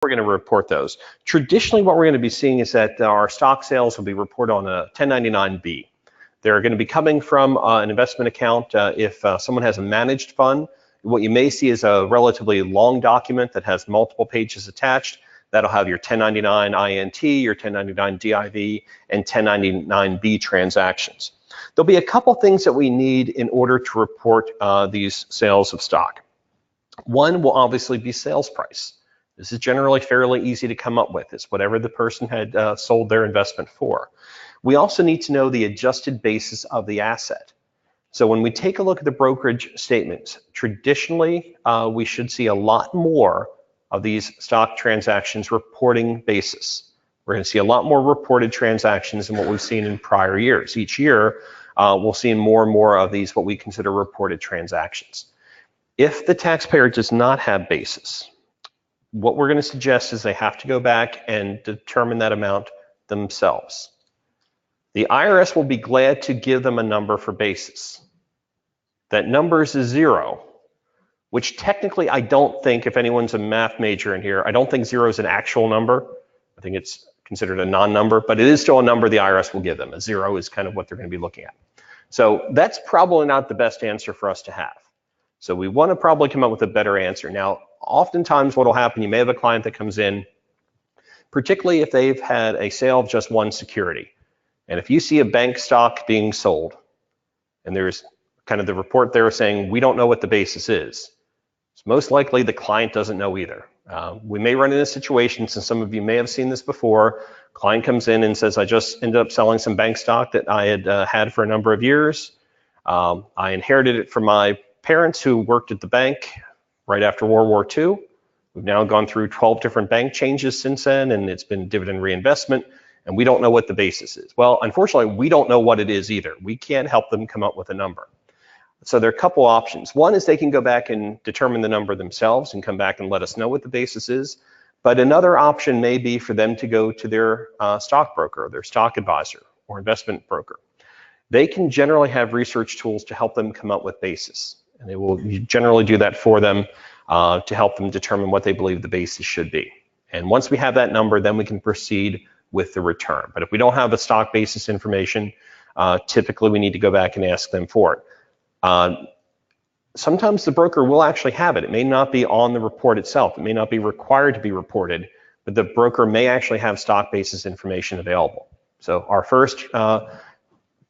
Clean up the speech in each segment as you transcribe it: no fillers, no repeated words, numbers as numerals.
we're going to report those. Traditionally, what we're going to be seeing is that our stock sales will be reported on a 1099-B. They're going to be coming from an investment account. If someone has a managed fund, what you may see is a relatively long document that has multiple pages attached. That'll have your 1099 INT, your 1099 DIV, and 1099-B transactions. There'll be a couple things that we need in order to report these sales of stock. One will obviously be sales price. This is generally fairly easy to come up with. It's whatever the person had sold their investment for. We also need to know the adjusted basis of the asset. So when we take a look at the brokerage statements, traditionally we should see a lot more of these stock transactions reporting basis. We're going to see a lot more reported transactions than what we've seen in prior years. Each year we'll see more and more of these what we consider reported transactions. If the taxpayer does not have basis, what we're going to suggest is they have to go back and determine that amount themselves. The IRS will be glad to give them a number for basis. That number is 0, which technically I don't think, if anyone's a math major in here, I don't think 0 is an actual number. I think it's considered a non-number, but it is still a number the IRS will give them. A 0 is kind of what they're going to be looking at. So that's probably not the best answer for us to have. So we want to probably come up with a better answer. Now, oftentimes what will happen, you may have a client that comes in, particularly if they've had a sale of just one security. And if you see a bank stock being sold, and there's kind of the report there saying, we don't know what the basis is, it's most likely the client doesn't know either. We may run into situations, and some of you may have seen this before, client comes in and says, I just ended up selling some bank stock that I had had for a number of years. I inherited it from my parents who worked at the bank right after World War II. We've now gone through 12 different bank changes since then, and it's been dividend reinvestment, and we don't know what the basis is. Well, unfortunately, we don't know what it is either. We can't help them come up with a number. So there are a couple options. One is they can go back and determine the number themselves and come back and let us know what the basis is. But another option may be for them to go to their stockbroker, their stock advisor, or investment broker. They can generally have research tools to help them come up with basis. And they will generally do that for them to help them determine what they believe the basis should be. And once we have that number, then we can proceed with the return. But if we don't have the stock basis information, typically we need to go back and ask them for it. Sometimes the broker will actually have it. It may not be on the report itself. It may not be required to be reported, but the broker may actually have stock basis information available. So our first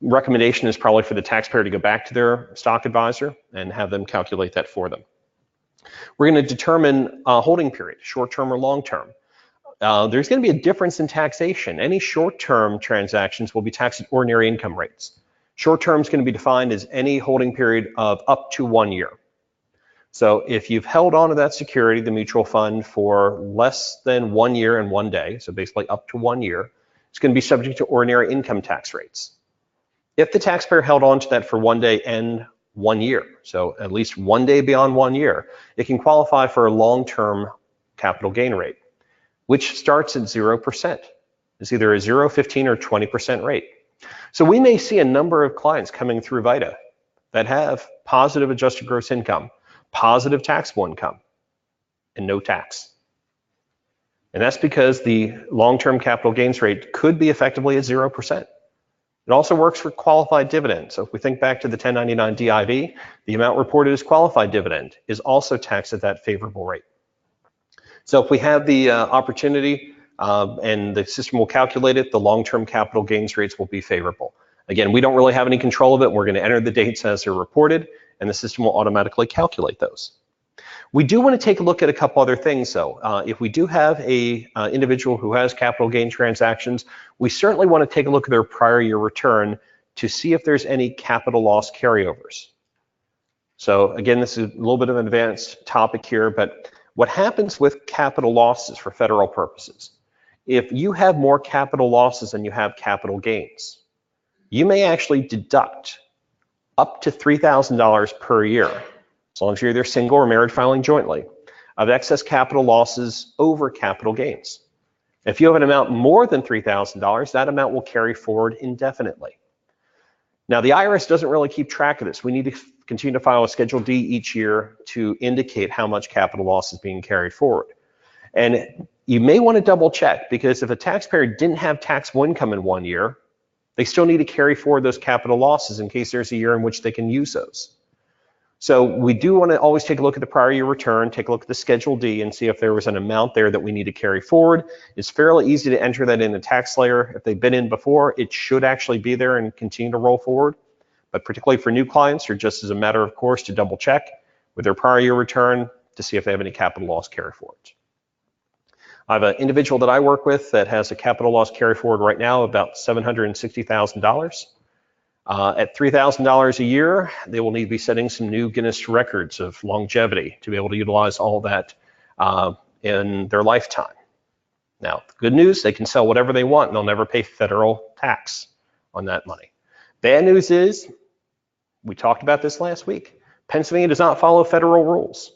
recommendation is probably for the taxpayer to go back to their stock advisor and have them calculate that for them. We're going to determine holding period, short-term or long-term. There's going to be a difference in taxation. Any short-term transactions will be taxed at ordinary income rates. Short-term is going to be defined as any holding period of up to 1 year. So if you've held on to that security, the mutual fund, for less than 1 year and 1 day, so basically up to 1 year, it's going to be subject to ordinary income tax rates. If the taxpayer held on to that for 1 day and 1 year, so at least 1 day beyond 1 year, it can qualify for a long-term capital gain rate, which starts at 0%. It's either a 0, 15, or 20% rate. So we may see a number of clients coming through VITA that have positive adjusted gross income, positive taxable income, and no tax. And that's because the long-term capital gains rate could be effectively at 0%. It also works for qualified dividends. So if we think back to the 1099 DIV, the amount reported as qualified dividend is also taxed at that favorable rate. So if we have the opportunity and the system will calculate it, the long-term capital gains rates will be favorable. Again, we don't really have any control of it. We're going to enter the dates as they're reported, and the system will automatically calculate those. We do want to take a look at a couple other things, though. If we do have a individual who has capital gain transactions, we certainly want to take a look at their prior year return to see if there's any capital loss carryovers. So again, this is a little bit of an advanced topic here, but what happens with capital losses for federal purposes? If you have more capital losses than you have capital gains, you may actually deduct up to $3,000 per year, as long as you're either single or married filing jointly, of excess capital losses over capital gains. If you have an amount more than $3,000, that amount will carry forward indefinitely. Now, the IRS doesn't really keep track of this. We need to continue to file a Schedule D each year to indicate how much capital loss is being carried forward. And you may want to double check, because if a taxpayer didn't have taxable income in one year, they still need to carry forward those capital losses in case there's a year in which they can use those. So we do want to always take a look at the prior year return, take a look at the Schedule D and see if there was an amount there that we need to carry forward. It's fairly easy to enter that in the tax layer. If they've been in before, it should actually be there and continue to roll forward. But particularly for new clients, or just as a matter of course to double check with their prior year return to see if they have any capital loss carry forwards. I have an individual that I work with that has a capital loss carry forward right now about $760,000. At $3,000 a year, they will need to be setting some new Guinness records of longevity to be able to utilize all that in their lifetime. Now, the good news, they can sell whatever they want and they'll never pay federal tax on that money. Bad news is, we talked about this last week, Pennsylvania does not follow federal rules.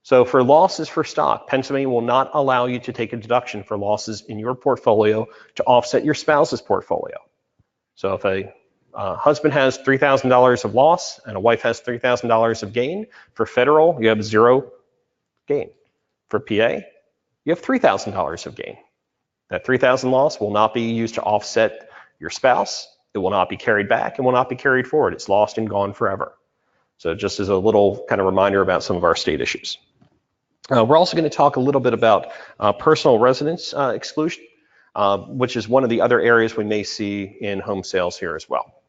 So for losses for stock, Pennsylvania will not allow you to take a deduction for losses in your portfolio to offset your spouse's portfolio. So if a husband has $3,000 of loss and a wife has $3,000 of gain, for federal, you have zero gain. For PA, you have $3,000 of gain. That $3,000 loss will not be used to offset your spouse. It will not be carried back and will not be carried forward. It's lost and gone forever. So just as a little kind of reminder about some of our state issues. We're also going to talk a little bit about personal residence exclusion, which is one of the other areas we may see in home sales here as well.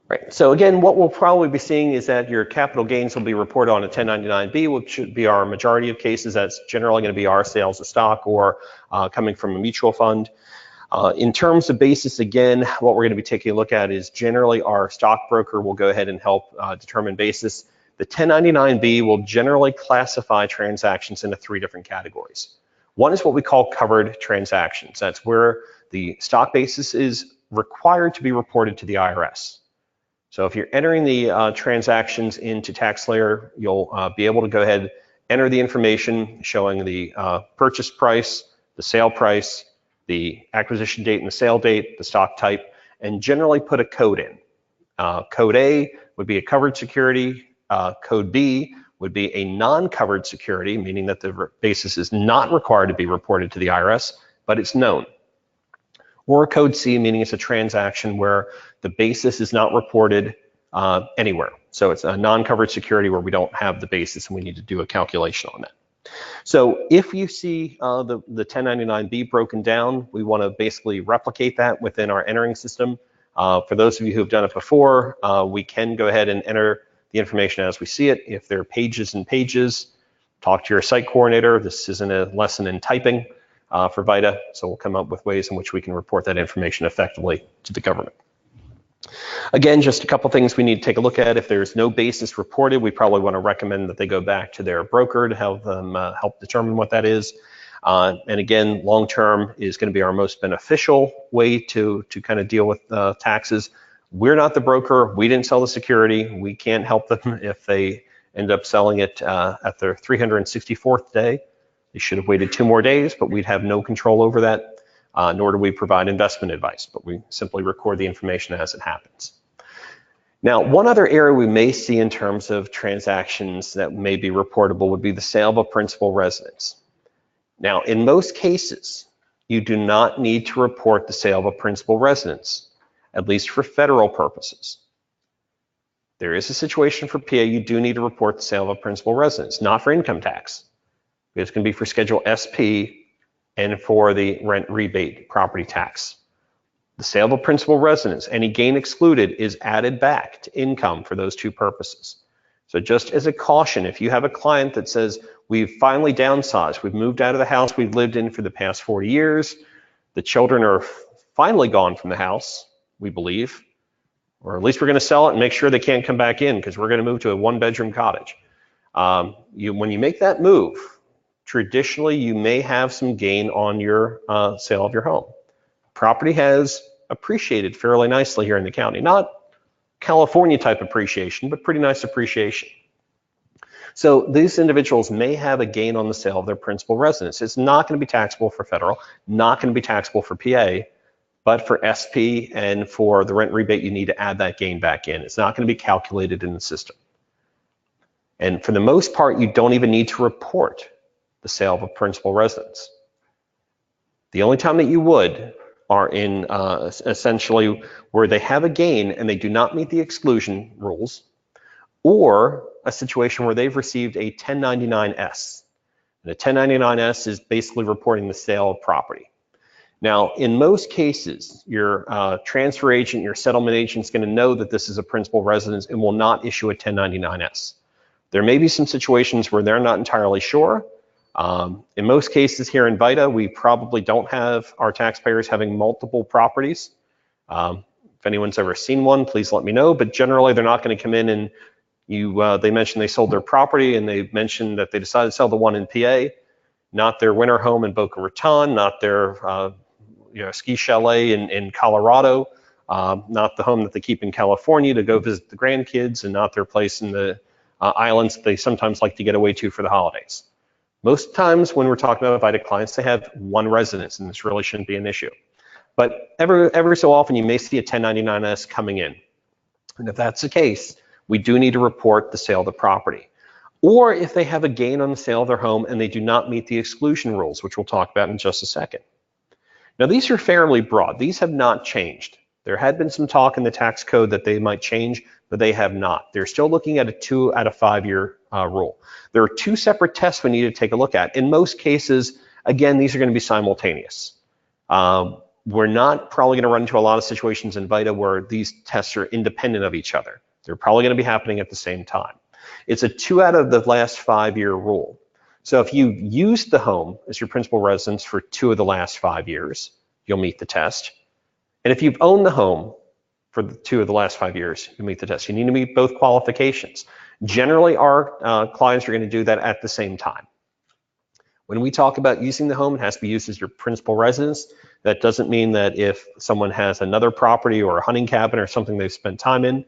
Right, so again, what we'll probably be seeing is that your capital gains will be reported on a 1099-B, which should be our majority of cases. That's generally going to be our sales of stock or coming from a mutual fund. In terms of basis, again, what we're going to be taking a look at is generally our stockbroker will go ahead and help determine basis. The 1099-B will generally classify transactions into three different categories. One is what we call covered transactions. That's where the stock basis is required to be reported to the IRS. So if you're entering the transactions into tax layer, you'll be able to go ahead, enter the information showing the purchase price, the sale price, the acquisition date and the sale date, the stock type, and generally put a code in. Code A would be a covered security. Code B would be a non-covered security, meaning that the basis is not required to be reported to the IRS, but it's known. Or code C, meaning it's a transaction where the basis is not reported anywhere. So it's a non-covered security where we don't have the basis and we need to do a calculation on that. So if you see the 1099-B broken down, we want to basically replicate that within our entering system. For those of you who have done it before, we can go ahead and enter the information as we see it. If there are pages and pages, talk to your site coordinator. This isn't a lesson in typing for VITA, so we'll come up with ways in which we can report that information effectively to the government. Again, just a couple things we need to take a look at. If there's no basis reported, we probably want to recommend that they go back to their broker to help them help determine what that is. And again, long-term is going to be our most beneficial way to kind of deal with taxes. We're not the broker. We didn't sell the security. We can't help them if they end up selling it at their 364th day. They should have waited 2 more days, but we'd have no control over that. Nor do we provide investment advice, but we simply record the information as it happens. Now, one other area we may see in terms of transactions that may be reportable would be the sale of a principal residence. Now, in most cases, you do not need to report the sale of a principal residence, at least for federal purposes. There is a situation for PA, you do need to report the sale of a principal residence, not for income tax. It's going to be for Schedule SP and for the rent rebate property tax. The sale of a principal residence, any gain excluded, is added back to income for those two purposes. So just as a caution, if you have a client that says, we've finally downsized, we've moved out of the house we've lived in for the past 40 years, the children are finally gone from the house, we believe, or at least we're going to sell it and make sure they can't come back in because we're going to move to a 1-bedroom cottage. When you make that move, traditionally you may have some gain on your sale of your home. Property has appreciated fairly nicely here in the county. Not California type appreciation, but pretty nice appreciation. So these individuals may have a gain on the sale of their principal residence. It's not going to be taxable for federal, not going to be taxable for PA, but for SP and for the rent rebate, you need to add that gain back in. It's not going to be calculated in the system. And for the most part, you don't even need to report the sale of a principal residence. The only time that you would are in essentially where they have a gain and they do not meet the exclusion rules, or a situation where they've received a 1099-S. And a 1099-S is basically reporting the sale of property. Now, in most cases, your transfer agent, your settlement agent is going to know that this is a principal residence and will not issue a 1099-S. There may be some situations where they're not entirely sure. In most cases here in VITA, we probably don't have our taxpayers having multiple properties. If anyone's ever seen one, please let me know. But generally, they're not going to come in and they mentioned they sold their property and they mentioned that they decided to sell the one in PA, not their winter home in Boca Raton, not their ski chalet in Colorado, not the home that they keep in California to go visit the grandkids, and not their place in the islands that they sometimes like to get away to for the holidays. Most times when we're talking about VITA clients, they have one residence, and this really shouldn't be an issue. But every so often, you may see a 1099-S coming in. And if that's the case, we do need to report the sale of the property. Or if they have a gain on the sale of their home and they do not meet the exclusion rules, which we'll talk about in just a second. Now, these are fairly broad. These have not changed. There had been some talk in the tax code that they might change, but they have not. They're still looking at a 2 out of 5 year rule. There are 2 separate tests we need to take a look at. In most cases, again, these are going to be simultaneous. We're not probably going to run into a lot of situations in VITA where these tests are independent of each other. They're probably going to be happening at the same time. It's a 2 out of the last 5 year rule. So if you used the home as your principal residence for 2 of the last 5 years, you'll meet the test. And if you've owned the home for the 2 of the last 5 years, you meet the test. You need to meet both qualifications. Generally, our clients are going to do that at the same time. When we talk about using the home, it has to be used as your principal residence. That doesn't mean that if someone has another property or a hunting cabin or something they've spent time in,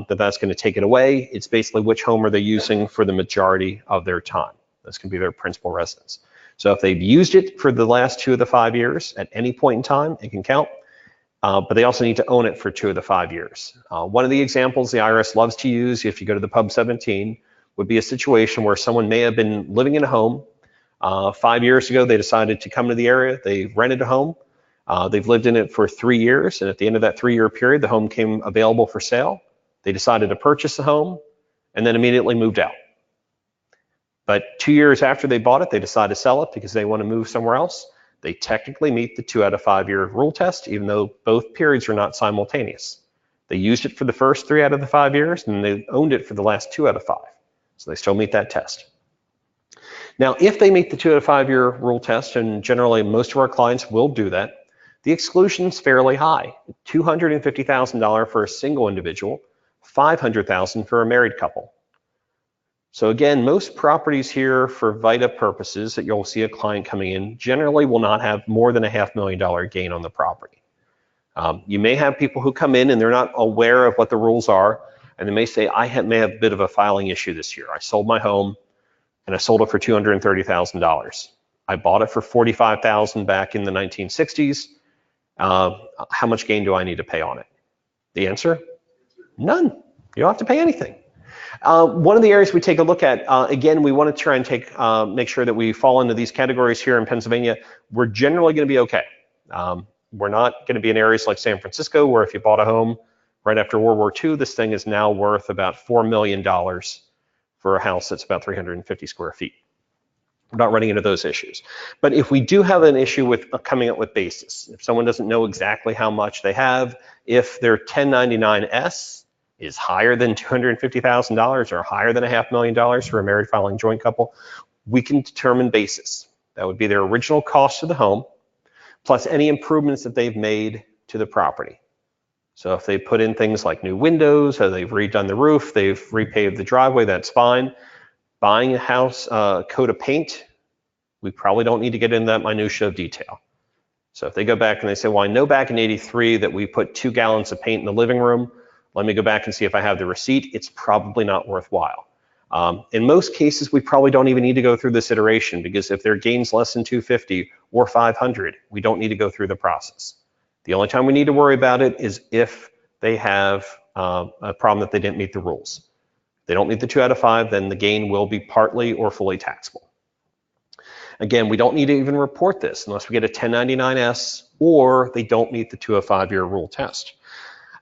that's going to take it away. It's basically which home are they using for the majority of their time. That's going to be their principal residence. So if they've used it for the last 2 of the 5 years, at any point in time, it can count. But they also need to own it for 2 of the 5 years. One of the examples the IRS loves to use, if you go to the Pub 17, would be a situation where someone may have been living in a home. 5 years ago, they decided to come to the area. They rented a home. They've lived in it for 3 years. And at the end of that 3-year period, the home came available for sale. They decided to purchase the home and then immediately moved out. But 2 years after they bought it, they decided to sell it because they want to move somewhere else. They technically meet the 2 out of 5 year rule test, even though both periods are not simultaneous. They used it for the first 3 out of the 5 years, and they owned it for the last 2 out of 5. So they still meet that test. Now, if they meet the 2 out of 5 year rule test, and generally most of our clients will do that, the exclusion is fairly high. $250,000 for a single individual, $500,000 for a married couple. So again, most properties here for VITA purposes that you'll see a client coming in generally will not have more than a $500,000 gain on the property. You may have people who come in and they're not aware of what the rules are, and they may say, I may have a bit of a filing issue this year. I sold my home and I sold it for $230,000. I bought it for $45,000 back in the 1960s. How much gain do I need to pay on it? The answer? None. You don't have to pay anything. One of the areas we take a look at, again, we want to try and make sure that we fall into these categories here in Pennsylvania. We're generally going to be okay. We're not going to be in areas like San Francisco, where if you bought a home right after World War II, this thing is now worth about $4 million for a house that's about 350 square feet. We're not running into those issues. But if we do have an issue with coming up with basis, if someone doesn't know exactly how much they have, if their 1099-S is higher than $250,000 or higher than a $500,000 for a married filing joint couple, we can determine basis. That would be their original cost of the home, plus any improvements that they've made to the property. So if they put in things like new windows, or they've redone the roof, they've repaved the driveway, that's fine. Buying a house, coat of paint, we probably don't need to get into that minutia of detail. So if they go back and they say, well, I know back in '83 that we put 2 gallons of paint in the living room, let me go back and see if I have the receipt, it's probably not worthwhile. In most cases, we probably don't even need to go through this iteration, because if their gain's less than 250 or 500, we don't need to go through the process. The only time we need to worry about it is if they have a problem that they didn't meet the rules. They don't meet the 2 out of 5, then the gain will be partly or fully taxable. Again, we don't need to even report this unless we get a 1099-S or they don't meet the 205-year rule test.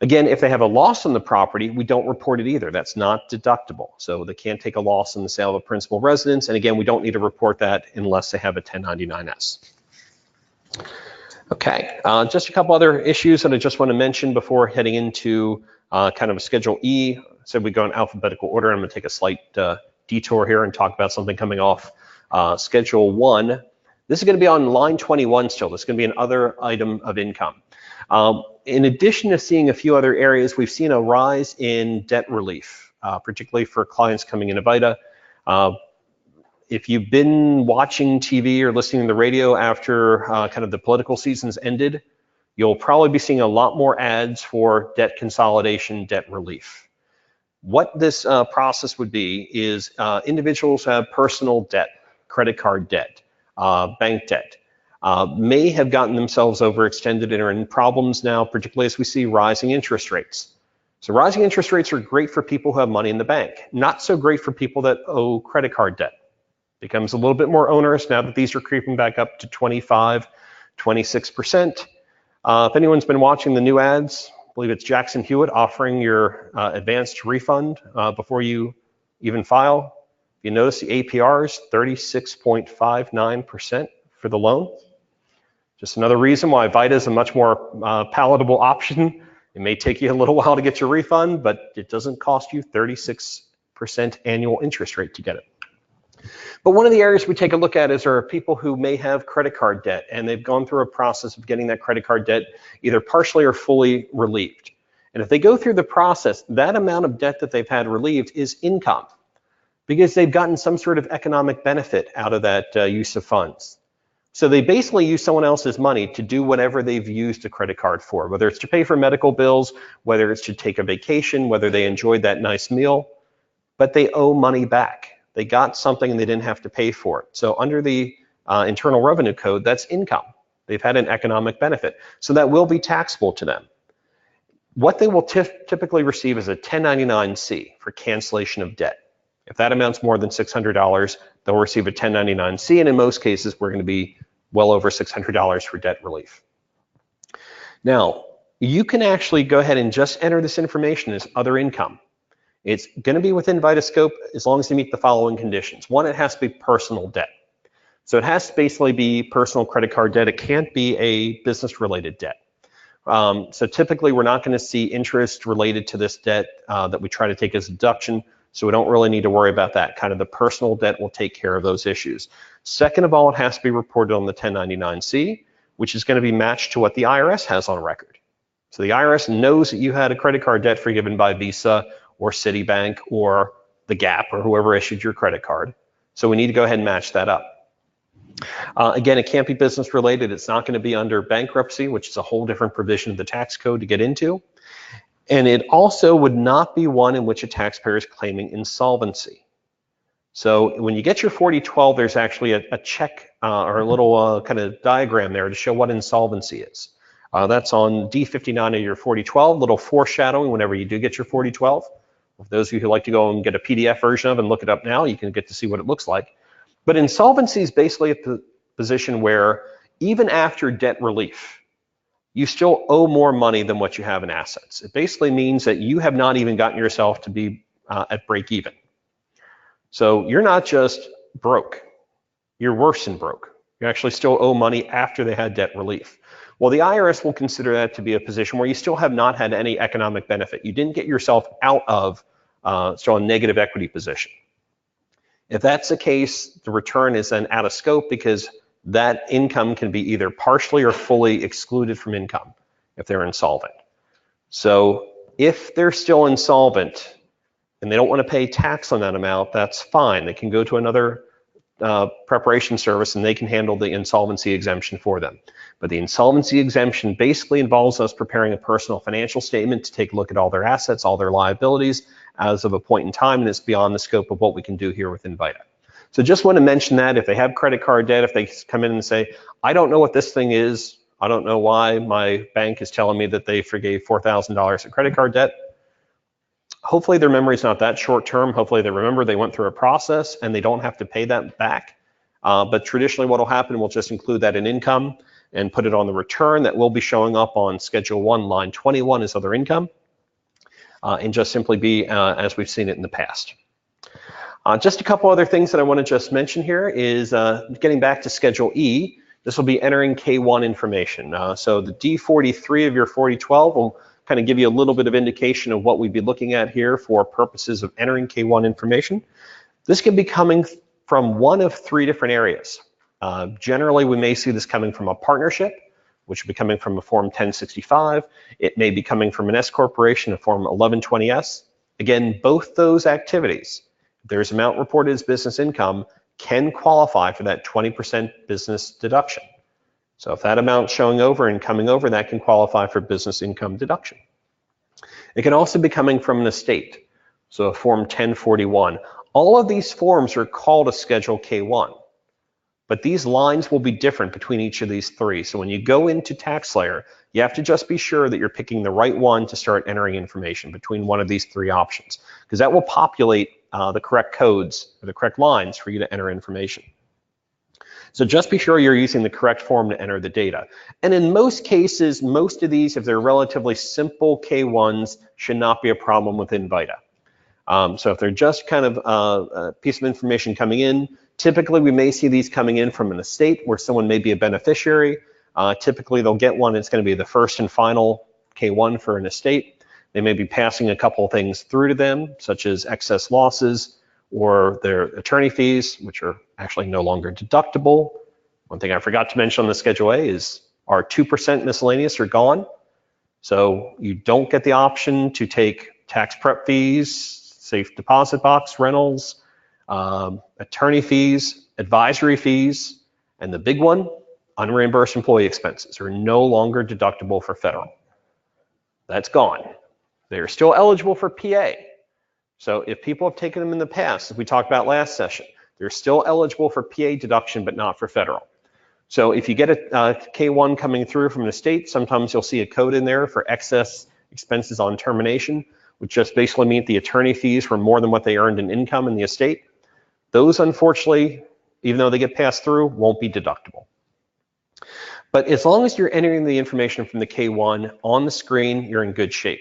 Again, if they have a loss on the property, we don't report it either. That's not deductible. So they can't take a loss in the sale of a principal residence. And again, we don't need to report that unless they have a 1099-S. Okay, just a couple other issues that I just want to mention before heading into kind of a Schedule E. So we go in alphabetical order. I'm going to take a slight detour here and talk about something coming off Schedule 1. This is going to be on line 21 still. This is going to be another item of income. In addition to seeing a few other areas, we've seen a rise in debt relief, particularly for clients coming into VITA. If you've been watching TV or listening to the radio after kind of the political season's ended, you'll probably be seeing a lot more ads for debt consolidation, debt relief. What this process would be is individuals who have personal debt, credit card debt, bank debt, may have gotten themselves overextended and are in problems now, particularly as we see rising interest rates. So rising interest rates are great for people who have money in the bank, not so great for people that owe credit card debt. Becomes a little bit more onerous now that these are creeping back up to 25, 26%. If anyone's been watching the new ads, I believe it's Jackson Hewitt offering your advanced refund before you even file. You notice the APR is 36.59% for the loan. Just another reason why VITA is a much more palatable option. It may take you a little while to get your refund, but it doesn't cost you 36% annual interest rate to get it. But one of the areas we take a look at is there are people who may have credit card debt and they've gone through a process of getting that credit card debt either partially or fully relieved. And if they go through the process, that amount of debt that they've had relieved is income because they've gotten some sort of economic benefit out of that use of funds. So they basically use someone else's money to do whatever they've used a credit card for, whether it's to pay for medical bills, whether it's to take a vacation, whether they enjoyed that nice meal, but they owe money back. They got something and they didn't have to pay for it. So under the Internal Revenue Code, that's income. They've had an economic benefit. So that will be taxable to them. What they will typically receive is a 1099-C for cancellation of debt. If that amounts more than $600, they'll receive a 1099-C, and in most cases, we're going to be well over $600 for debt relief. Now, you can actually go ahead and just enter this information as other income. It's going to be within VITA scope as long as you meet the following conditions. One, it has to be personal debt. So it has to basically be personal credit card debt. It can't be a business-related debt. So typically, we're not going to see interest related to this debt that we try to take as a deduction. So we don't really need to worry about that. Kind of the personal debt will take care of those issues. Second of all, it has to be reported on the 1099-C, which is going to be matched to what the IRS has on record. So the IRS knows that you had a credit card debt forgiven by Visa or Citibank or the Gap or whoever issued your credit card. So we need to go ahead and match that up. Again, it can't be business related. It's not going to be under bankruptcy, which is a whole different provision of the tax code to get into. And it also would not be one in which a taxpayer is claiming insolvency. So when you get your 4012, there's actually a check or a little kind of diagram there to show what insolvency is. That's on D59 of your 4012, little foreshadowing whenever you do get your 4012. For those of you who like to go and get a PDF version of it and look it up now, you can get to see what it looks like. But insolvency is basically a position where even after debt relief, you still owe more money than what you have in assets. It basically means that you have not even gotten yourself to be at break even. So you're not just broke, you're worse than broke. You actually still owe money after they had debt relief. Well, the IRS will consider that to be a position where you still have not had any economic benefit. You didn't get yourself out of still a negative equity position. If that's the case, the return is then out of scope because that income can be either partially or fully excluded from income if they're insolvent. So if they're still insolvent and they don't want to pay tax on that amount, that's fine. They can go to another preparation service and they can handle the insolvency exemption for them. But the insolvency exemption basically involves us preparing a personal financial statement to take a look at all their assets, all their liabilities as of a point in time, and it's beyond the scope of what we can do here within VITA. So just want to mention that if they have credit card debt, if they come in and say, I don't know what this thing is, I don't know why my bank is telling me that they forgave $4,000 of credit card debt, Hopefully their memory's not that short term. Hopefully they remember they went through a process and they don't have to pay that back. But traditionally what will happen, we'll just include that in income and put it on the return that will be showing up on Schedule 1, line 21 as other income, and just simply be as we've seen it in the past. Just a couple other things that I want to just mention here is getting back to Schedule E. This will be entering K1 information. So the D43 of your 4012 will kind of give you a little bit of indication of what we'd be looking at here for purposes of entering K1 information. This can be coming from one of three different areas. Generally, we may see this coming from a partnership, which would be coming from a Form 1065. It may be coming from an S corporation, a Form 1120S. Again, both those activities, if there's amount reported as business income, can qualify for that 20% business deduction. So if that amount showing over and coming over, that can qualify for business income deduction. It can also be coming from an estate, so a Form 1041. All of these forms are called a Schedule K1, but these lines will be different between each of these three. So when you go into TaxSlayer, you have to just be sure that you're picking the right one to start entering information between one of these three options, because that will populate the correct codes or the correct lines for you to enter information. So just be sure you're using the correct form to enter the data. And in most cases, most of these, if they're relatively simple K1s, should not be a problem within VITA. So if they're just kind of a piece of information coming in, typically we may see these coming in from an estate where someone may be a beneficiary. Typically they'll get one, it's going to be the first and final K1 for an estate. They may be passing a couple of things through to them, such as excess losses or their attorney fees, which are actually no longer deductible. One thing I forgot to mention on the Schedule A is our 2% miscellaneous are gone. So you don't get the option to take tax prep fees, safe deposit box rentals, attorney fees, advisory fees, and the big one, unreimbursed employee expenses are no longer deductible for federal. That's gone. They're still eligible for PA. So if people have taken them in the past, as we talked about last session, they're still eligible for PA deduction, but not for federal. So if you get a K1 coming through from an estate, sometimes you'll see a code in there for excess expenses on termination, which just basically means the attorney fees were more than what they earned in income in the estate. Those, unfortunately, even though they get passed through, won't be deductible. But as long as you're entering the information from the K1 on the screen, you're in good shape.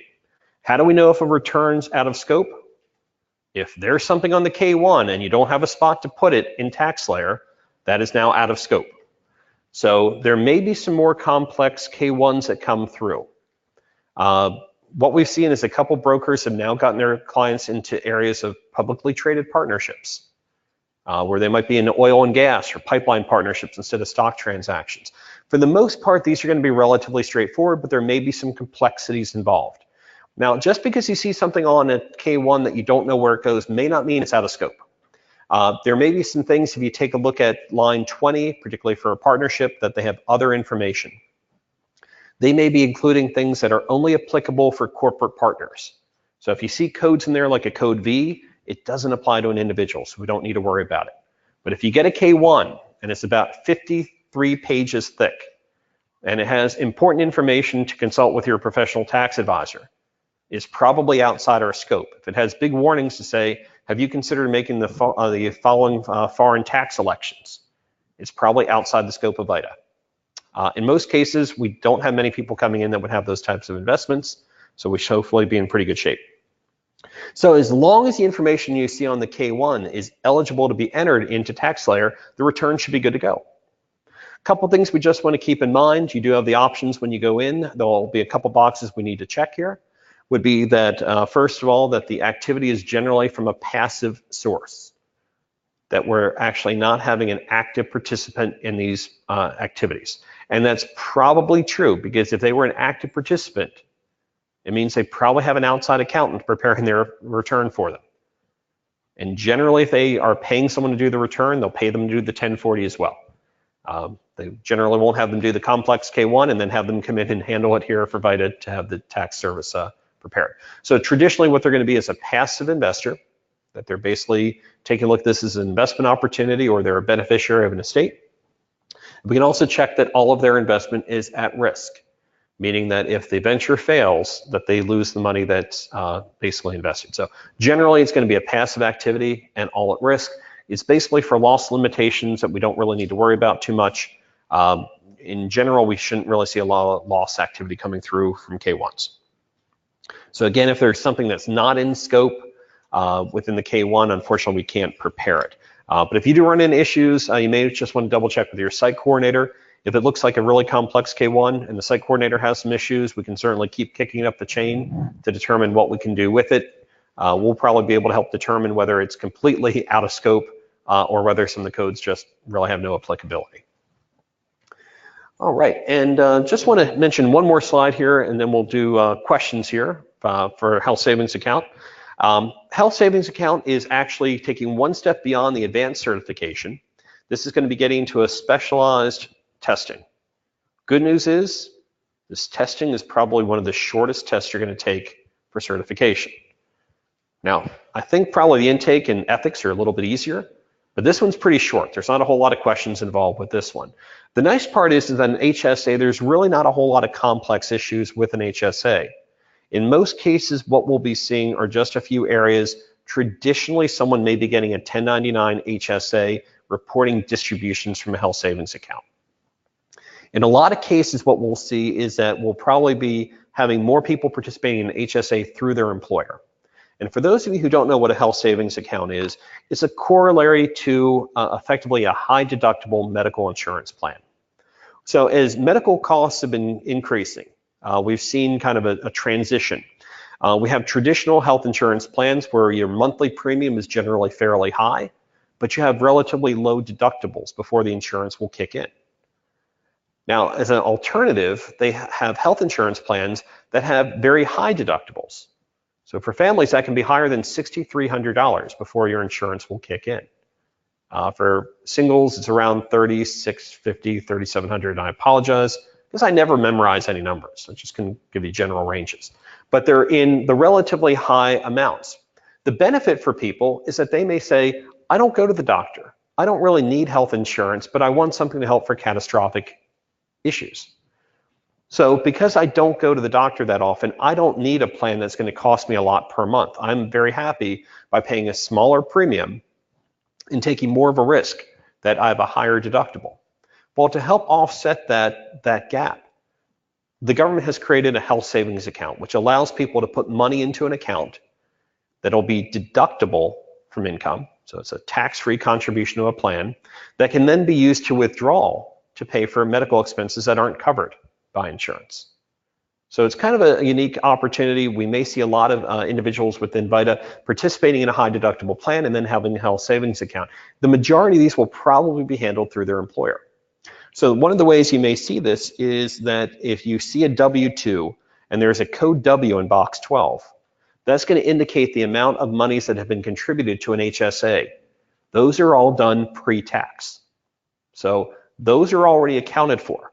How do we know if a return's out of scope? If there's something on the K1 and you don't have a spot to put it in TaxSlayer, that is now out of scope. So there may be some more complex K1s that come through. What we've seen is a couple brokers have now gotten their clients into areas of publicly traded partnerships, where they might be in oil and gas or pipeline partnerships instead of stock transactions. For the most part, these are going to be relatively straightforward, but there may be some complexities involved. Now, just because you see something on a K1 that you don't know where it goes may not mean it's out of scope. There may be some things, if you take a look at line 20, particularly for a partnership, that they have other information. They may be including things that are only applicable for corporate partners. So if you see codes in there like a code V, it doesn't apply to an individual, so we don't need to worry about it. But if you get a K1 and it's about 53 pages thick, and it has important information to consult with your professional tax advisor, is probably outside our scope. If it has big warnings to say, have you considered making the following foreign tax elections? It's probably outside the scope of VITA. In most cases, we don't have many people coming in that would have those types of investments, so we should hopefully be in pretty good shape. So as long as the information you see on the K1 is eligible to be entered into TaxSlayer, the return should be good to go. A couple things we just want to keep in mind. You do have the options when you go in. There'll be a couple boxes we need to check here. Would be that, first of all, that the activity is generally from a passive source, that we're actually not having an active participant in these activities. And that's probably true, because if they were an active participant, it means they probably have an outside accountant preparing their return for them. And generally, if they are paying someone to do the return, they'll pay them to do the 1040 as well. They generally won't have them do the complex K1 and then have them come in and handle it here for VITA to have the tax service prepared. So traditionally what they're going to be is a passive investor, that they're basically taking a look at this as an investment opportunity, or they're a beneficiary of an estate. We can also check that all of their investment is at risk, meaning that if the venture fails, that they lose the money that's basically invested. So generally, it's going to be a passive activity and all at risk. It's basically for loss limitations that we don't really need to worry about too much. In general, we shouldn't really see a lot of loss activity coming through from K1s. So again, if there's something that's not in scope within the K1, unfortunately, we can't prepare it. But if you do run into issues, you may just want to double check with your site coordinator. If it looks like a really complex K1 and the site coordinator has some issues, we can certainly keep kicking up the chain to determine what we can do with it. We'll probably be able to help determine whether it's completely out of scope or whether some of the codes just really have no applicability. All right, and just want to mention one more slide here, and then we'll do questions here for health savings account. Health savings account is actually taking one step beyond the advanced certification. This is going to be getting into a specialized testing. Good news is this testing is probably one of the shortest tests you're going to take for certification. Now, I think probably the intake and ethics are a little bit easier, but this one's pretty short. There's not a whole lot of questions involved with this one. The nice part is that an HSA, there's really not a whole lot of complex issues with an HSA. In most cases, what we'll be seeing are just a few areas. Traditionally, someone may be getting a 1099 HSA reporting distributions from a health savings account. In a lot of cases, what we'll see is that we'll probably be having more people participating in HSA through their employer. And for those of you who don't know what a health savings account is, it's a corollary to effectively a high deductible medical insurance plan. So as medical costs have been increasing, we've seen kind of a transition. We have traditional health insurance plans where your monthly premium is generally fairly high, but you have relatively low deductibles before the insurance will kick in. Now, as an alternative, they have health insurance plans that have very high deductibles. So for families, that can be higher than $6,300 before your insurance will kick in. For singles, it's around $3,650, $3,700, and I apologize because I never memorize any numbers. I just can give you general ranges. But they're in the relatively high amounts. The benefit for people is that they may say, I don't go to the doctor. I don't really need health insurance, but I want something to help for catastrophic issues. So because I don't go to the doctor that often, I don't need a plan that's going to cost me a lot per month. I'm very happy by paying a smaller premium and taking more of a risk that I have a higher deductible. Well, to help offset that gap, the government has created a health savings account, which allows people to put money into an account that'll be deductible from income. So it's a tax-free contribution to a plan that can then be used to withdraw to pay for medical expenses that aren't covered by insurance. So it's kind of a unique opportunity. We may see a lot of individuals within VITA participating in a high deductible plan and then having a health savings account. The majority of these will probably be handled through their employer. So one of the ways you may see this is that if you see a W-2 and there's a code W in box 12, that's going to indicate the amount of monies that have been contributed to an HSA. Those are all done pre-tax. So those are already accounted for.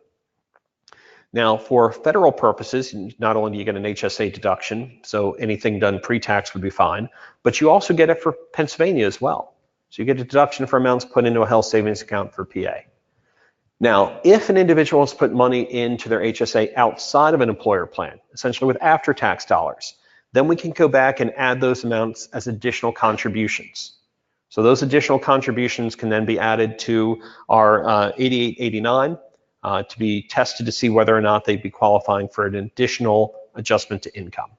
Now, for federal purposes, not only do you get an HSA deduction, so anything done pre-tax would be fine, but you also get it for Pennsylvania as well. So you get a deduction for amounts put into a health savings account for PA. Now, if an individual has put money into their HSA outside of an employer plan, essentially with after-tax dollars, then we can go back and add those amounts as additional contributions. So those additional contributions can then be added to our 8889 to be tested to see whether or not they'd be qualifying for an additional adjustment to income.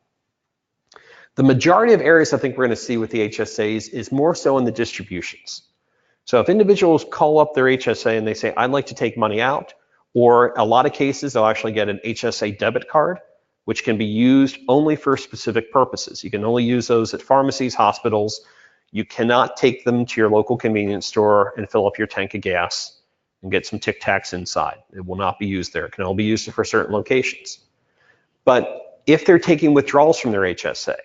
The majority of areas I think we're going to see with the HSAs is more so in the distributions. So if individuals call up their HSA and they say, I'd like to take money out, or a lot of cases, they'll actually get an HSA debit card, which can be used only for specific purposes. You can only use those at pharmacies, hospitals. You cannot take them to your local convenience store and fill up your tank of gas and get some Tic Tacs inside. It will not be used there. It can only be used for certain locations. But if they're taking withdrawals from their HSA,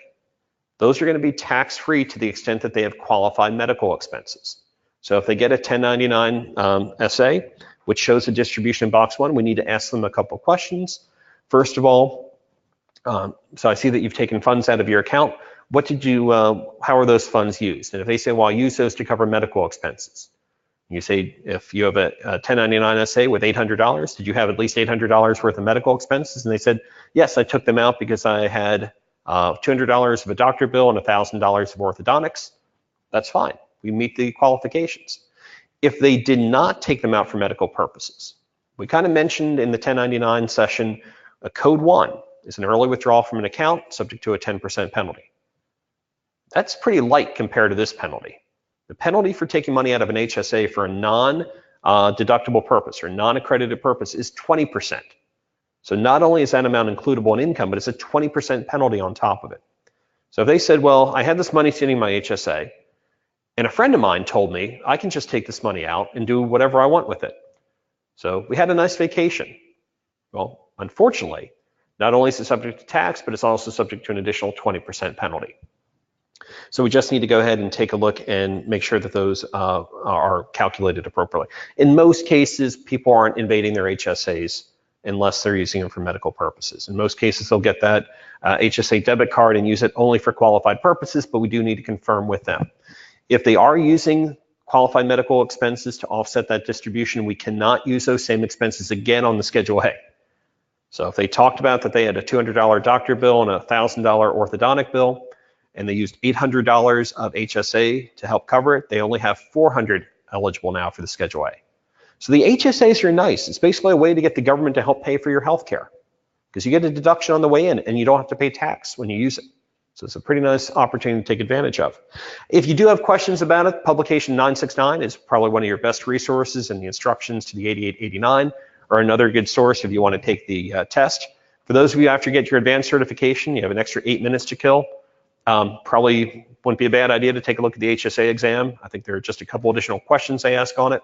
those are going to be tax-free to the extent that they have qualified medical expenses. So if they get a 1099 SA, which shows a distribution in box 1, we need to ask them a couple questions. First of all, so I see that you've taken funds out of your account. What did you, how are those funds used? And if they say, well, I use those to cover medical expenses, You say, if you have a 1099 SA with $800, did you have at least $800 worth of medical expenses? And they said, yes, I took them out because I had $200 of a doctor bill and $1,000 of orthodontics. That's fine. We meet the qualifications. If they did not take them out for medical purposes, we kind of mentioned in the 1099 session, a code 1 is an early withdrawal from an account subject to a 10% penalty. That's pretty light compared to this penalty. The penalty for taking money out of an HSA for a non-deductible purpose or non-accredited purpose is 20%. So not only is that amount includable in income, but it's a 20% penalty on top of it. So if they said, well, I had this money sitting in my HSA, and a friend of mine told me I can just take this money out and do whatever I want with it. So we had a nice vacation. Well, unfortunately, not only is it subject to tax, but it's also subject to an additional 20% penalty. So we just need to go ahead and take a look and make sure that those are calculated appropriately. In most cases, people aren't invading their HSAs unless they're using them for medical purposes. In most cases, they'll get that HSA debit card and use it only for qualified purposes, but we do need to confirm with them. If they are using qualified medical expenses to offset that distribution, we cannot use those same expenses again on the Schedule A. So if they talked about that they had a $200 doctor bill and a $1,000 orthodontic bill, and they used $800 of HSA to help cover it, they only have $400 eligible now for the Schedule A. So the HSAs are nice. It's basically a way to get the government to help pay for your health care because you get a deduction on the way in and you don't have to pay tax when you use it. So it's a pretty nice opportunity to take advantage of. If you do have questions about it, publication 969 is probably one of your best resources, and the instructions to the 8889 are another good source if you want to take the test. For those of you after you get your advanced certification, you have an extra 8 minutes to kill. Probably wouldn't be a bad idea to take a look at the HSA exam. I think there are just a couple additional questions they ask on it.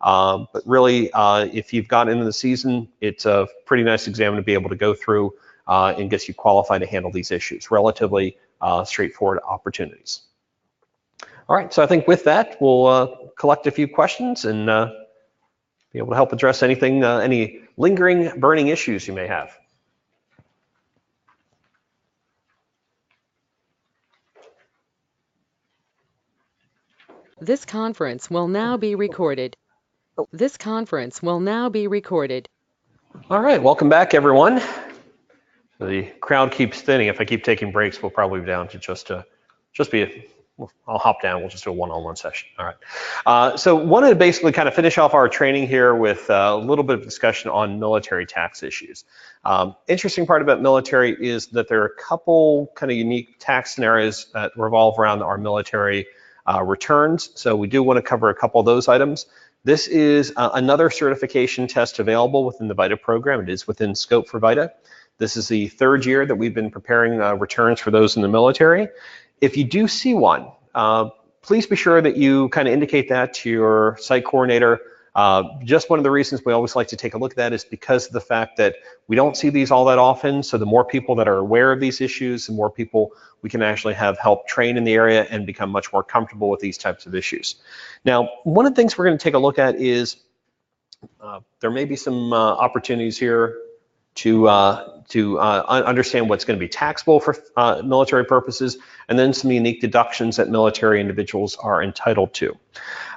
But really, if you've got into the season, it's a pretty nice exam to be able to go through and gets you qualified to handle these issues. Relatively straightforward opportunities. All right, so I think with that, we'll collect a few questions and be able to help address anything, any lingering, burning issues you may have. This conference will now be recorded. This conference will now be recorded. All right, welcome back, everyone. The crowd keeps thinning. If I keep taking breaks, we'll probably be down to just be I'll hop down. We'll just do a one-on-one session. All right. So wanted to basically kind of finish off our training here with a little bit of discussion on military tax issues. Interesting part about military is that there are a couple kind of unique tax scenarios that revolve around our military returns. So we do want to cover a couple of those items. This is another certification test available within the VITA program. It is within scope for VITA. This is the third year that we've been preparing returns for those in the military. If you do see one, please be sure that you kind of indicate that to your site coordinator. Just one of the reasons we always like to take a look at that is because of the fact that we don't see these all that often. So the more people that are aware of these issues, the more people we can actually have help train in the area and become much more comfortable with these types of issues. Now, one of the things we're going to take a look at is there may be some opportunities here to understand what's going to be taxable for military purposes, and then some unique deductions that military individuals are entitled to.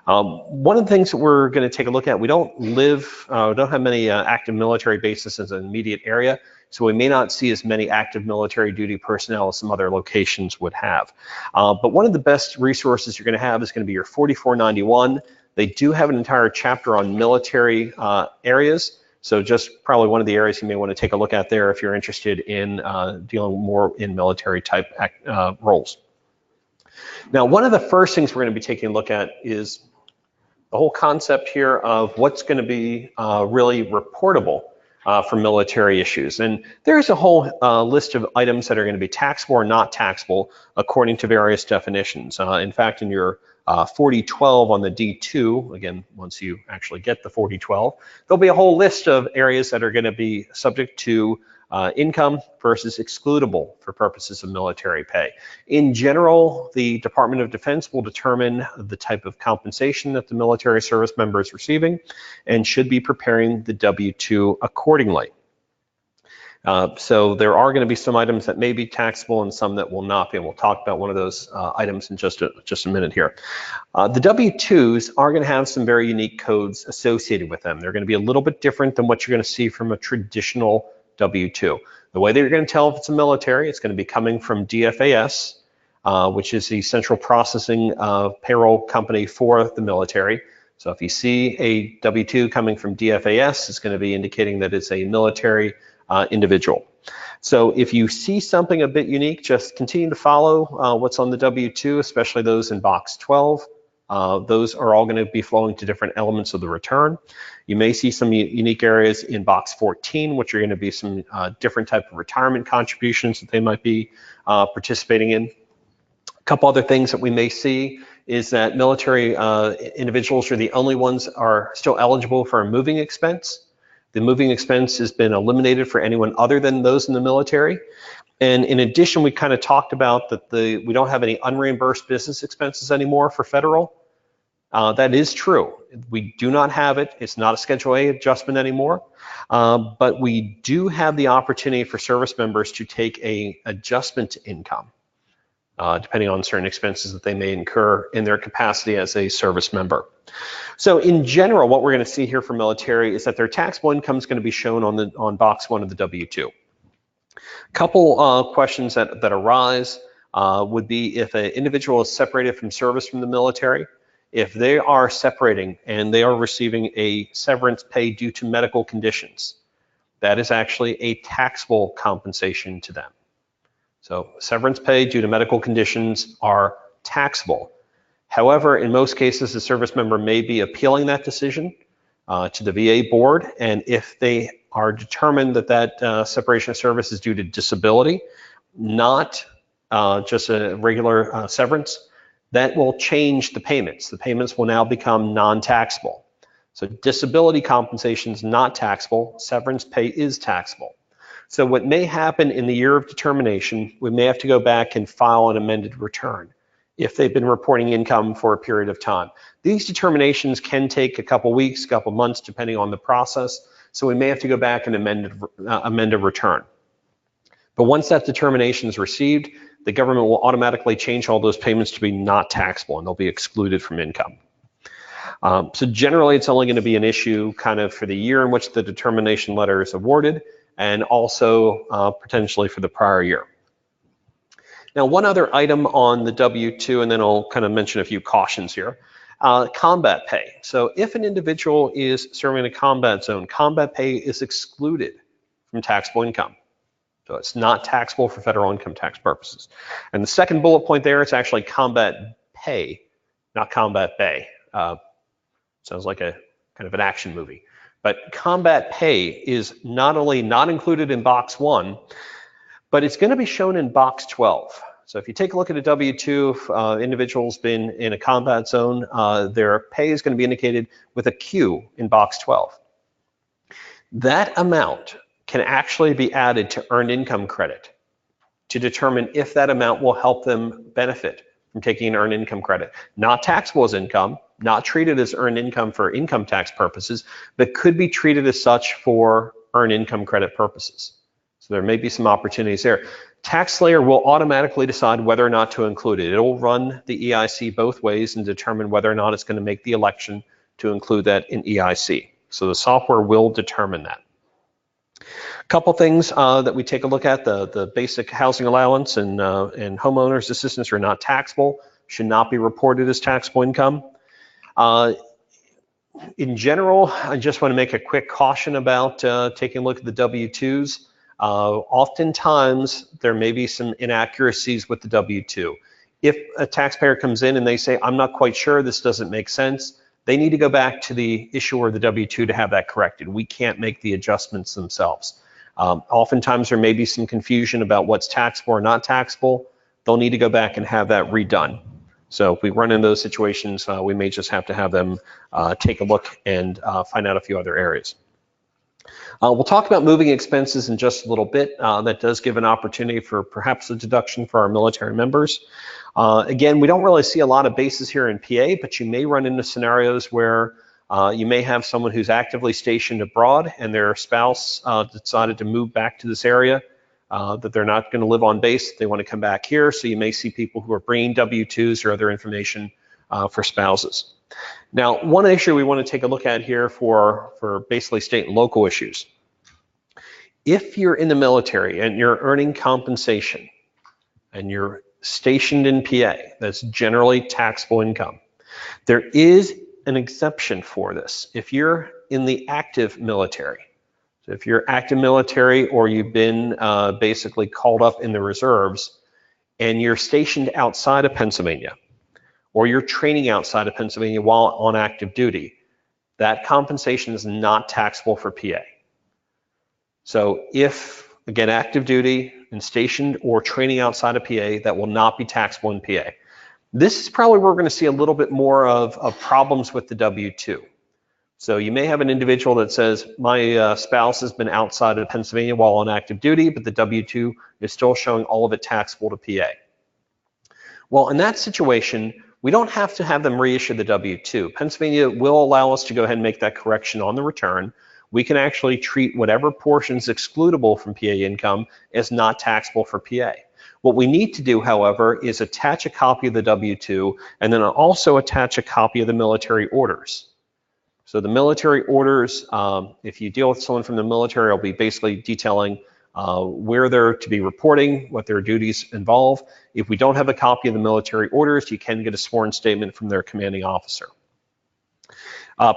One of the things that we're going to take a look at, we don't have many active military bases in an immediate area, so we may not see as many active military duty personnel as some other locations would have. But one of the best resources you're going to have is going to be your 4491. They do have an entire chapter on military areas. So just probably one of the areas you may want to take a look at there if you're interested in dealing more in military type roles. Now, one of the first things we're going to be taking a look at is the whole concept here of what's going to be really reportable for military issues. And there's a whole list of items that are going to be taxable or not taxable according to various definitions. In fact, in your 4012 on the D2, again, once you actually get the 4012, there'll be a whole list of areas that are going to be subject to income versus excludable for purposes of military pay. In general, the Department of Defense will determine the type of compensation that the military service member is receiving and should be preparing the W-2 accordingly. So there are going to be some items that may be taxable and some that will not be, and we'll talk about one of those items in just a minute here. The W-2s are going to have some very unique codes associated with them. They're going to be a little bit different than what you're going to see from a traditional W-2. The way that you're going to tell if it's a military, it's going to be coming from DFAS, which is the central processing payroll company for the military. So if you see a W-2 coming from DFAS, it's going to be indicating that it's a military individual. So if you see something a bit unique, just continue to follow what's on the W-2, especially those in box 12. Those are all going to be flowing to different elements of the return. You may see some unique areas in box 14, which are going to be some different type of retirement contributions that they might be participating in. A couple other things that we may see is that military individuals are the only ones are still eligible for a moving expense. The moving expense has been eliminated for anyone other than those in the military. And in addition, we kind of talked about that we don't have any unreimbursed business expenses anymore for federal. That is true. We do not have it. It's not a Schedule A adjustment anymore. But we do have the opportunity for service members to take an adjustment to income, depending on certain expenses that they may incur in their capacity as a service member. So in general, what we're going to see here for military is that their taxable income is going to be shown on box 1 of the W-2. Couple questions that arise would be if an individual is separated from service from the military, if they are separating and they are receiving a severance pay due to medical conditions, that is actually a taxable compensation to them. So severance pay due to medical conditions are taxable. However, in most cases, the service member may be appealing that decision to the VA board, and if they are determined that separation of service is due to disability, not just a regular severance, that will change the payments. The payments will now become non-taxable. So disability compensation is not taxable, severance pay is taxable. So what may happen in the year of determination, we may have to go back and file an amended return if they've been reporting income for a period of time. These determinations can take a couple weeks, a couple months, depending on the process. So we may have to go back and amend a return. But once that determination is received, the government will automatically change all those payments to be not taxable, and they'll be excluded from income. So generally, it's only going to be an issue kind of for the year in which the determination letter is awarded, and also potentially for the prior year. Now, one other item on the W-2, and then I'll kind of mention a few cautions here. Combat pay. So if an individual is serving in a combat zone, combat pay is excluded from taxable income. So it's not taxable for federal income tax purposes. And the second bullet point there, it's actually combat pay, not combat bay. Sounds like a kind of an action movie. But combat pay is not only not included in box 1, but it's going to be shown in box 12. So if you take a look at a W-2, if individual's been in a combat zone, their pay is going to be indicated with a Q in box 12. That amount can actually be added to earned income credit to determine if that amount will help them benefit from taking an earned income credit. Not taxable as income, not treated as earned income for income tax purposes, but could be treated as such for earned income credit purposes. So there may be some opportunities there. TaxSlayer will automatically decide whether or not to include it. It will run the EIC both ways and determine whether or not it's going to make the election to include that in EIC. So the software will determine that. A couple things that we take a look at, the basic housing allowance and homeowners assistance are not taxable, should not be reported as taxable income. In general, I just want to make a quick caution about taking a look at the W-2s. Oftentimes, there may be some inaccuracies with the W-2. If a taxpayer comes in and they say, I'm not quite sure, this doesn't make sense, they need to go back to the issuer of the W-2 to have that corrected. We can't make the adjustments themselves. Oftentimes, there may be some confusion about what's taxable or not taxable. They'll need to go back and have that redone. So if we run into those situations, we may just have to have them take a look and find out a few other areas. We'll talk about moving expenses in just a little bit. That does give an opportunity for perhaps a deduction for our military members. Again, we don't really see a lot of bases here in PA, but you may run into scenarios where You may have someone who's actively stationed abroad and their spouse decided to move back to this area, that they're not going to live on base, they want to come back here. So you may see people who are bringing W-2s or other information for spouses. Now, one issue we want to take a look at here for basically state and local issues. If you're in the military and you're earning compensation and you're stationed in PA, that's generally taxable income. There is an exception for this. If you're in the active military, so if you're active military or you've been basically called up in the reserves and you're stationed outside of Pennsylvania, or you're training outside of Pennsylvania while on active duty, that compensation is not taxable for PA. So if, again, active duty and stationed or training outside of PA, that will not be taxable in PA. This is probably where we're going to see a little bit more of problems with the W-2. So you may have an individual that says, my spouse has been outside of Pennsylvania while on active duty, but the W-2 is still showing all of it taxable to PA. Well, in that situation, we don't have to have them reissue the W-2. Pennsylvania will allow us to go ahead and make that correction on the return. We can actually treat whatever portion is excludable from PA income as not taxable for PA. What we need to do, however, is attach a copy of the W-2 and then also attach a copy of the military orders. So the military orders, if you deal with someone from the military, will be basically detailing where they're to be reporting, what their duties involve. If we don't have a copy of the military orders, you can get a sworn statement from their commanding officer.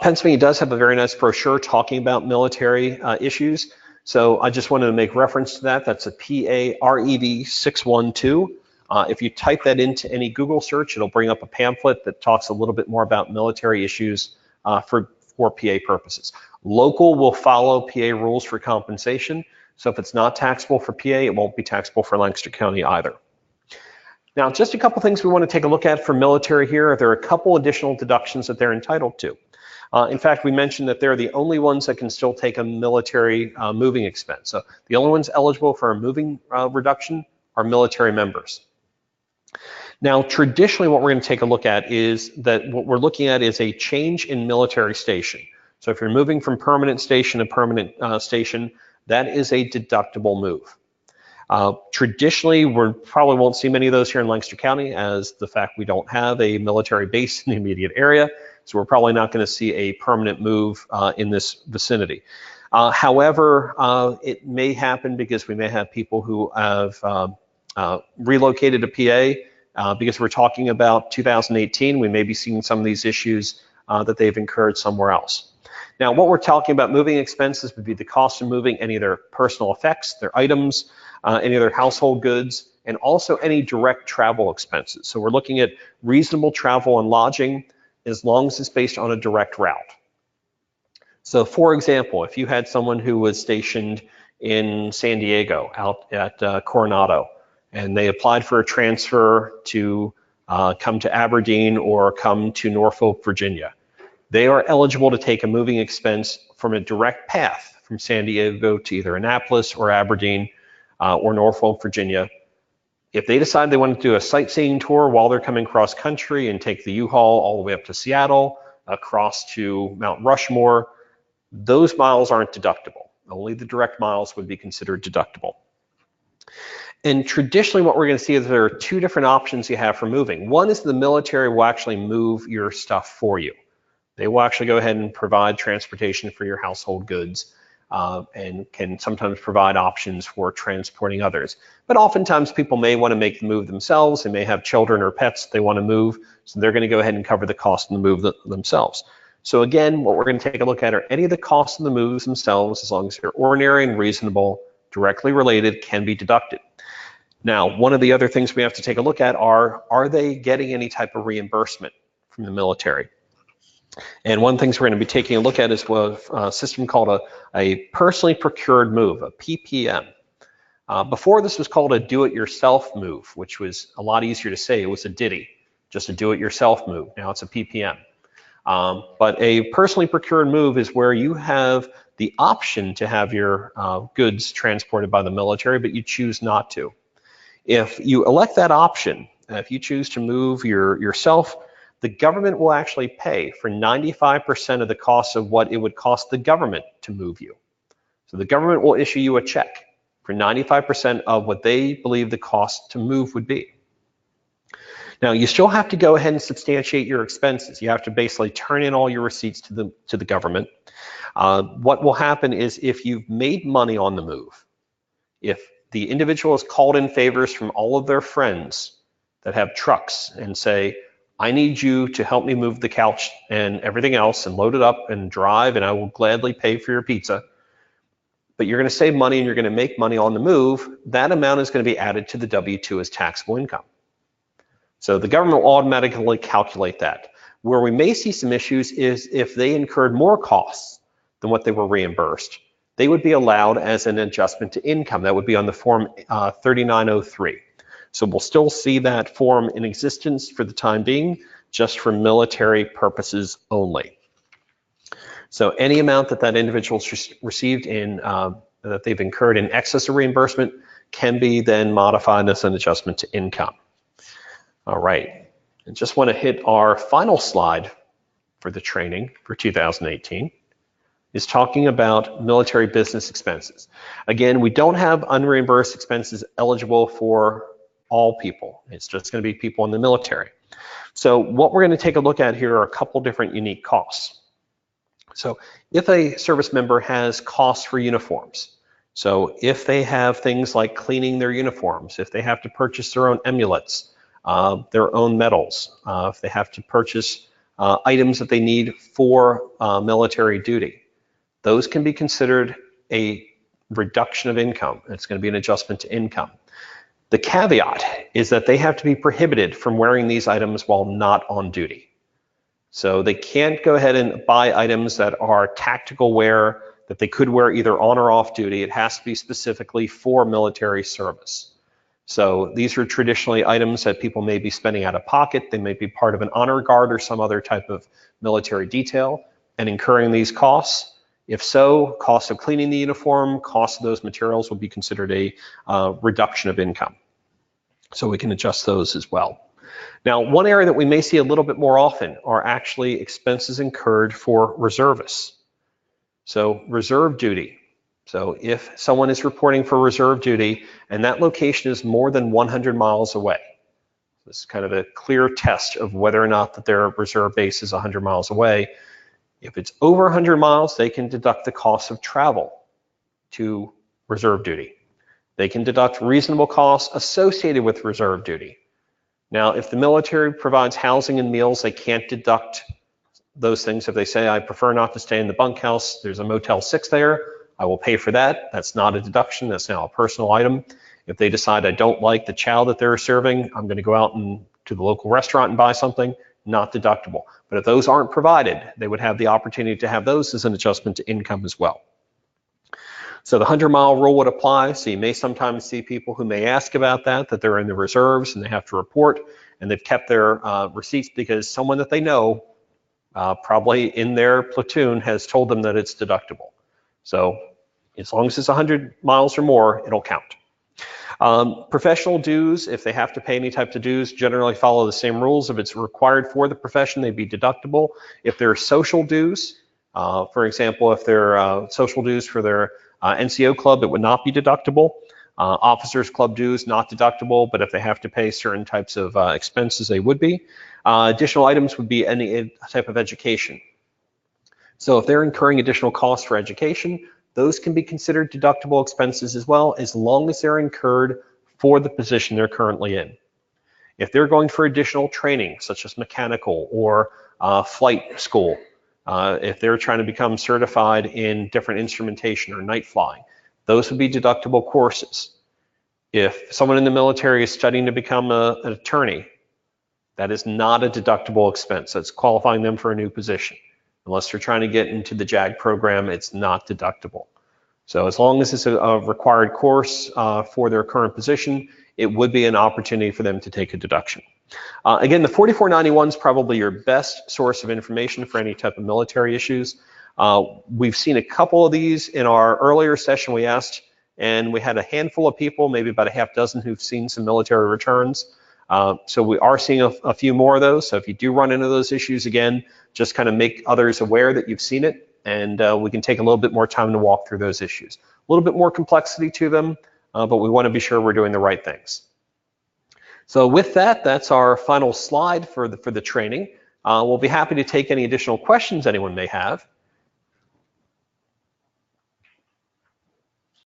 Pennsylvania does have a very nice brochure talking about military issues. So I just wanted to make reference to that. That's a PAREV 612. If you type that into any Google search, it'll bring up a pamphlet that talks a little bit more about military issues for PA purposes. Local will follow PA rules for compensation. So if it's not taxable for PA, it won't be taxable for Lancaster County either. Now, just a couple things we want to take a look at for military here. There are a couple additional deductions that they're entitled to. In fact, we mentioned that they're the only ones that can still take a military moving expense. So the only ones eligible for a moving reduction are military members. Now, traditionally, what we're going to take a look at is that what we're looking at is a change in military station. So if you're moving from permanent station to permanent station, that is a deductible move. Traditionally, we probably won't see many of those here in Lancaster County, as the fact we don't have a military base in the immediate area. So we're probably not going to see a permanent move in this vicinity. However, it may happen because we may have people who have relocated to PA because we're talking about 2018. We may be seeing some of these issues that they've incurred somewhere else. Now, what we're talking about moving expenses would be the cost of moving any of their personal effects, their items, any of their household goods, and also any direct travel expenses. So we're looking at reasonable travel and lodging as long as it's based on a direct route. So for example, if you had someone who was stationed in San Diego out at Coronado, and they applied for a transfer to come to Aberdeen or come to Norfolk, Virginia, they are eligible to take a moving expense from a direct path from San Diego to either Annapolis or Aberdeen or Norfolk, Virginia. If they decide they want to do a sightseeing tour while they're coming cross country and take the U-Haul all the way up to Seattle, across to Mount Rushmore, those miles aren't deductible. Only the direct miles would be considered deductible. And traditionally what we're going to see is there are two different options you have for moving. One is the military will actually move your stuff for you. They will actually go ahead and provide transportation for your household goods and can sometimes provide options for transporting others. But oftentimes people may want to make the move themselves. They may have children or pets they want to move, so they're going to go ahead and cover the cost of the move themselves. So again, what we're going to take a look at are any of the costs of the moves themselves, as long as they're ordinary and reasonable, directly related, can be deducted. Now, one of the other things we have to take a look at are they getting any type of reimbursement from the military? And one of the things we're going to be taking a look at is a system called a personally procured move, a PPM. Before, this was called a do-it-yourself move, which was a lot easier to say. It was a ditty, just a do-it-yourself move. Now it's a PPM. But a personally procured move is where you have the option to have your goods transported by the military, but you choose not to. If you elect that option, if you choose to move yourself, the government will actually pay for 95% of the cost of what it would cost the government to move you. So the government will issue you a check for 95% of what they believe the cost to move would be. Now, you still have to go ahead and substantiate your expenses. You have to basically turn in all your receipts to the government. What will happen is if you've made money on the move, if the individual has called in favors from all of their friends that have trucks and say, I need you to help me move the couch and everything else and load it up and drive, and I will gladly pay for your pizza, but you're going to save money and you're going to make money on the move, that amount is going to be added to the W-2 as taxable income. So the government will automatically calculate that. Where we may see some issues is if they incurred more costs than what they were reimbursed, they would be allowed as an adjustment to income. That would be on the form 3903. So we'll still see that form in existence for the time being, just for military purposes only. So any amount that individual's received in that they've incurred in excess of reimbursement can be then modified as an adjustment to income. All right, and just want to hit our final slide for the training for 2018 is talking about military business expenses. Again, we don't have unreimbursed expenses eligible for all people. It's just going to be people in the military. So what we're going to take a look at here are a couple different unique costs. So if a service member has costs for uniforms, so if they have things like cleaning their uniforms, if they have to purchase their own emulets, their own medals, if they have to purchase items that they need for military duty, those can be considered a reduction of income. It's going to be an adjustment to income. The caveat is that they have to be prohibited from wearing these items while not on duty. So they can't go ahead and buy items that are tactical wear that they could wear either on or off duty. It has to be specifically for military service. So these are traditionally items that people may be spending out of pocket. They may be part of an honor guard or some other type of military detail and incurring these costs. If so, cost of cleaning the uniform, cost of those materials will be considered a reduction of income. So we can adjust those as well. Now, one area that we may see a little bit more often are actually expenses incurred for reservists. So reserve duty. So if someone is reporting for reserve duty and that location is more than 100 miles away, this is kind of a clear test of whether or not that their reserve base is 100 miles away. If it's over 100 miles, they can deduct the cost of travel to reserve duty. They can deduct reasonable costs associated with reserve duty. Now, if the military provides housing and meals, they can't deduct those things. If they say, I prefer not to stay in the bunkhouse, there's a Motel 6 there, I will pay for that. That's not a deduction, that's now a personal item. If they decide I don't like the chow that they're serving, I'm gonna go out to the local restaurant and buy something, not deductible. But if those aren't provided, they would have the opportunity to have those as an adjustment to income as well. So the 100-mile rule would apply. So you may sometimes see people who may ask about that they're in the reserves and they have to report, and they've kept their receipts because someone that they know, probably in their platoon, has told them that it's deductible. So as long as it's 100 miles or more, it'll count. Professional dues, if they have to pay any type of dues, generally follow the same rules. If it's required for the profession, they'd be deductible. If they're social dues, for example, if they're social dues for their NCO club, it would not be deductible. Officers club dues, not deductible, but if they have to pay certain types of expenses, they would be. Additional items would be any type of education. So if they're incurring additional costs for education, those can be considered deductible expenses as well, as long as they're incurred for the position they're currently in. If they're going for additional training, such as mechanical or flight school, if they're trying to become certified in different instrumentation or night flying, those would be deductible courses. If someone in the military is studying to become an attorney, that is not a deductible expense. That's qualifying them for a new position. Unless they're trying to get into the JAG program, it's not deductible. So as long as it's a required course for their current position, it would be an opportunity for them to take a deduction. Again, the 4491 is probably your best source of information for any type of military issues. We've seen a couple of these in our earlier session. We asked, and we had a handful of people, maybe about a half dozen, who've seen some military returns. So we are seeing a few more of those. So if you do run into those issues again, just kind of make others aware that you've seen it, and we can take a little bit more time to walk through those issues. A little bit more complexity to them, but we want to be sure we're doing the right things. So with that, that's our final slide for the training. We'll be happy to take any additional questions anyone may have.